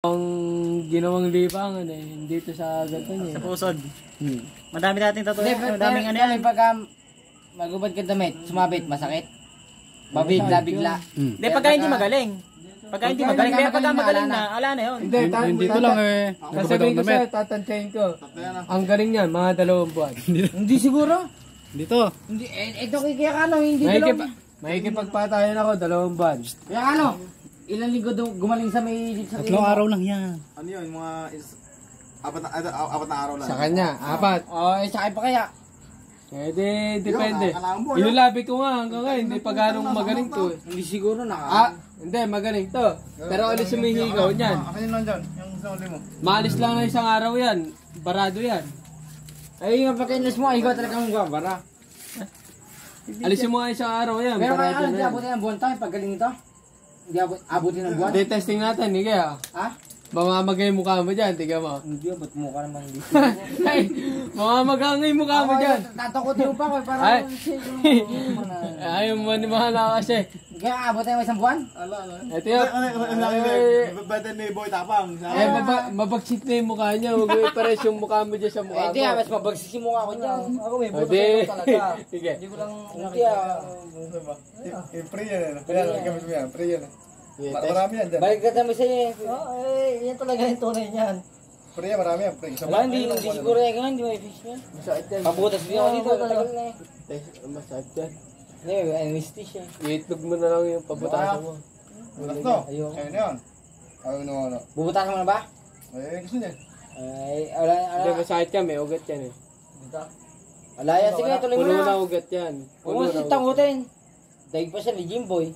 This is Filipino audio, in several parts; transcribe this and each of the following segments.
Ang ginawang lipangan dito sa gato niya. Sa pusod. Madami nating tatuwa. Madaming ano yan. Pagka magubad ka damit, sumabit, masakit. Babigla-bigla. Hindi, pagka hindi magaling. Pagka hindi magaling, kaya pagka magaling na, ala na yun. Hindi dito lang sasabihin ko sa'yo, tatantayin ko. Ang galing niyan, mga 2 buwan. Hindi siguro. Dito. Hindi, ito kaya ano, hindi dalaw. Makikipagpatayan ako, 2 buwan. Kaya ano, ilang linggo gumaling sa may... 3 araw lang yan. Ano yun, mga apat na araw lang. Sa kanya, 4. Sakay pa kaya. Depende. Yun, Inulabi ko nga hanggang ngayon, hindi pa ganong magaling to. Hindi siguro na. Hindi, magaling to. Pero alis sumihigaw niyan. Akin yun lang dyan, yung sa uli mo. Maalis lang na isang araw yan. Barado yan. Ay, yung pagkainis mo, ikaw talaga mong gabara. Alisin mo nga isang araw yan. Pero kaya Barado hindi na yan. abutin ng buwan tayo, paggaling ito. Hindi abutin ng buwan. Hindi, testing natin, hindi kaya. Ha? Mamamagay yung mukha mo dyan, tiga mo. Hindi, ba't mukha naman hindi? Ay, mamamagay yung mukha mo dyan. Tatakotin mo pa ako, Ay. parang... Ayaw mo ni Mahala kasi. Kaya abutin mo isang buwan? Ito yun. Better ni Boy Tapang. Mabagsit na yung mukha niya. Huwag mo ipares yung mukha mo dyan sa mukha mo. Hindi, mas mabagsis yung mukha ko dyan. Ako may buto Hindi. sa'yo talaga. Sige. Hindi ko lang nakita. Pre yan. Gamit mo yan. Pre yan. Marami yan dyan. Balik ka naman sa'yo eh. Yan talaga yung tunay niyan. Pre yan, marami yan. Pre. Wala, hindi siguro yan. Hindi mo i-fish niya. Masakit yan. Pabutas din ako dito. Tagal na eh. Masakit yan. Hindi, may anesthesia siya. Iitlog mo na lang yung pabutasan mo. Butas to. Ayoko. Sa'yo na yun. Ayaw na ano. Bubutasan mo na ba? Eh, gusto niya. Ay, wala. Hindi, masakit yan. May ugat yan eh. Wala yan. Sige, tuloy mo Puno na. na ugat yan. Huwag mo si tangutin. Daig pa siya ni Jimboy.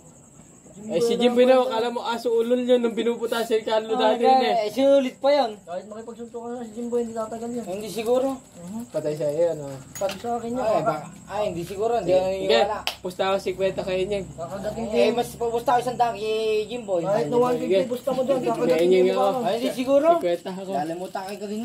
Eh si Jimboy na, akala mo aso ulol yun nung pinuputa si Carlo dati yun eh. Sulit pa yun. Kahit makipagsuntukan na si Jimboy, hindi tatagal yan. Hindi siguro. Patay siya yan oh. Pag sa akin yan, Ay, hindi siguro. Hindi ako Sige, naniniwala. pusta ako 50 kayo niya. kakadating ko. Eh, mas pupusta ko isang dang kay Jimboy. Kahit na 150 busta mo dyan, kakadating Bigyan niyo ko. ako. Ay, hindi siguro. 50 ako. Lalamutan ko din.